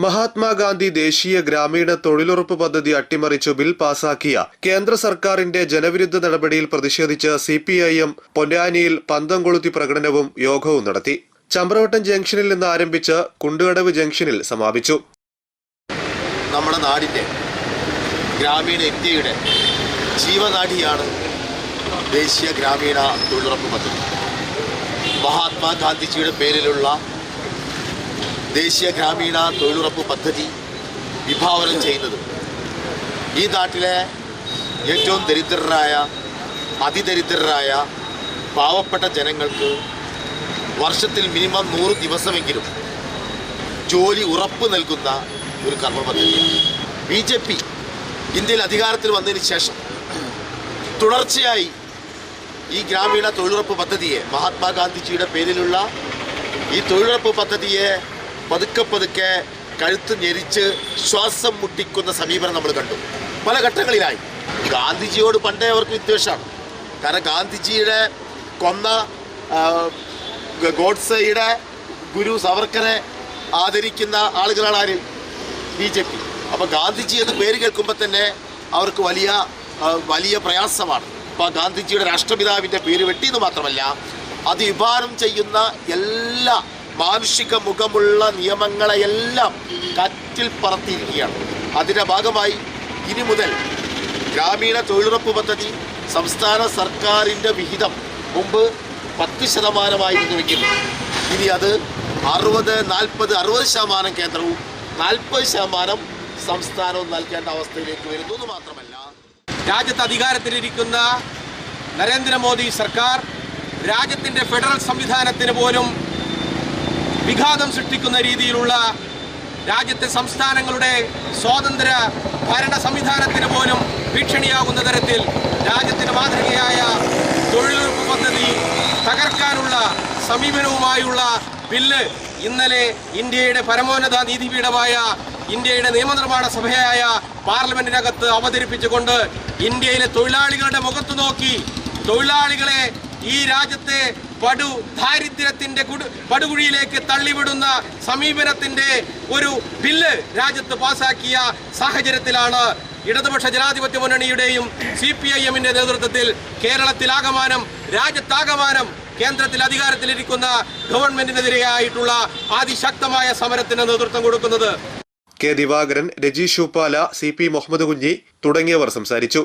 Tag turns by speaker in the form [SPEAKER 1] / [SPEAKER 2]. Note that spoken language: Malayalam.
[SPEAKER 1] മഹാത്മാഗാന്ധി ദേശീയ ഗ്രാമീണ തൊഴിലുറപ്പ് പദ്ധതി അട്ടിമറിച്ചു ബിൽ പാസാക്കിയ കേന്ദ്ര സർക്കാരിന്റെ ജനവിരുദ്ധ നടപടിയിൽ പ്രതിഷേധിച്ച് CPIM പൊന്നാനിയിൽ പന്തം കൊളുത്തി പ്രകടനവും യോഗവും നടത്തി. ചമ്പ്രവട്ടം ജംഗ്ഷനിൽ നിന്ന് ആരംഭിച്ച് കുണ്ടുകടവ് ജംഗ്ഷനിൽ സമാപിച്ചു.
[SPEAKER 2] നമ്മുടെ നാടിന്റെ ഗ്രാമീണ ഇന്ത്യയുടെ ജീവനാഡിയാണ് ദേശീയ ഗ്രാമീണ തൊഴിലുറപ്പ് പദ്ധതി. മഹാത്മാഗാന്ധിജിയുടെ പേരിലുള്ള ദേശീയ ഗ്രാമീണ തൊഴിലുറപ്പ് പദ്ധതി വിഭാവനം ചെയ്യുന്നത് ഈ നാട്ടിലെ ഏറ്റവും ദരിദ്രരായ അതിദരിദ്രരായ പാവപ്പെട്ട ജനങ്ങൾക്ക് വർഷത്തിൽ മിനിമം 100 ദിവസമെങ്കിലും ജോലി ഉറപ്പ് നൽകുന്ന ഒരു കർമ്മ പദ്ധതിയാണ്. BJP ഇന്ത്യയിൽ അധികാരത്തിൽ വന്നതിന് ശേഷം തുടർച്ചയായി ഈ ഗ്രാമീണ തൊഴിലുറപ്പ് പദ്ധതിയെ, മഹാത്മാഗാന്ധിജിയുടെ പേരിലുള്ള ഈ തൊഴിലുറപ്പ് പദ്ധതിയെ പതുക്കെ കഴുത്ത് ഞെരിച്ച് ശ്വാസം മുട്ടിക്കുന്ന സമീപനം നമ്മൾ കണ്ടു. പല ഘട്ടങ്ങളിലായി ഗാന്ധിജിയോട് പണ്ടേ അവർക്ക് വിദ്വേഷമാണ്. കാരണം ഗാന്ധിജിയുടെ കൊന്ന ഗോഡ്സെയുടെ ഗുരു സവർക്കറെ ആദരിക്കുന്ന ആളുകളാണ് ആര്? BJP. അപ്പോൾ ഗാന്ധിജി എന്ന് പേര് കേൾക്കുമ്പോൾ തന്നെ അവർക്ക് വലിയ പ്രയാസമാണ്. അപ്പോൾ ഗാന്ധിജിയുടെ രാഷ്ട്രപിതാവിൻ്റെ പേര് വെട്ടിയെന്ന് മാത്രമല്ല, അത് വിഭാവനം ചെയ്യുന്ന എല്ലാ മാനുഷിക മുഖമുള്ള നിയമങ്ങളെയെല്ലാം കാറ്റിൽ പറത്തിയിരിക്കുകയാണ്. അതിൻ്റെ ഭാഗമായി ഇനി മുതൽ ഗ്രാമീണ തൊഴിലുറപ്പ് പദ്ധതി സംസ്ഥാന സർക്കാരിൻ്റെ വിഹിതം മുമ്പ് 10% ഇനി അത് 60% കേന്ദ്രവും 40% സംസ്ഥാനവും നൽകേണ്ട അവസ്ഥയിലേക്ക് വരുന്നു എന്ന് മാത്രമല്ല,
[SPEAKER 3] രാജ്യത്ത് അധികാരത്തിലിരിക്കുന്ന നരേന്ദ്രമോദി സർക്കാർ രാജ്യത്തിൻ്റെ ഫെഡറൽ സംവിധാനത്തിന് പോലും വിഘാതം സൃഷ്ടിക്കുന്ന രീതിയിലുള്ള, രാജ്യത്തെ സംസ്ഥാനങ്ങളുടെ സ്വാതന്ത്ര്യ ഭരണ സംവിധാനത്തിന് പോലും ഭീഷണിയാകുന്ന തരത്തിൽ രാജ്യത്തിന് മാതൃകയായ തൊഴിലുറപ്പ് പദ്ധതി തകർക്കാനുള്ള സമീപനവുമായുള്ള ബില്ല് ഇന്നലെ ഇന്ത്യയുടെ പരമോന്നത നീതിപീഠമായ ഇന്ത്യയുടെ നിയമനിർമ്മാണ സഭയായ പാർലമെന്റിനകത്ത് അവതരിപ്പിച്ചുകൊണ്ട് ഇന്ത്യയിലെ തൊഴിലാളികളുടെ മുഖത്ത് നോക്കി തൊഴിലാളികളെ ഈ രാജ്യത്തെ ദാരിദ്ര്യത്തിന്റെ പടുകുഴിയിലേക്ക് തള്ളിവിടുന്ന സമീപനത്തിന്റെ ഒരു ബില്ല് രാജ്യത്ത് പാസാക്കിയ സാഹചര്യത്തിലാണ് ഇടതുപക്ഷ ജനാധിപത്യ മുന്നണിയുടെയും CPIM-ന്റെ നേതൃത്വത്തിൽ കേരളത്തിലാകമാനം, രാജ്യത്താകമാനം കേന്ദ്രത്തിൽ അധികാരത്തിലിരിക്കുന്ന ഗവൺമെന്റിനെതിരെയായിട്ടുള്ള അതിശക്തമായ സമരത്തിന് നേതൃത്വം കൊടുക്കുന്നത്.
[SPEAKER 1] K. ദിവാകരൻ, രജീഷ് ശൂപ്പാല, CP മുഹമ്മദ് കുഞ്ഞി തുടങ്ങിയവർ സംസാരിച്ചു.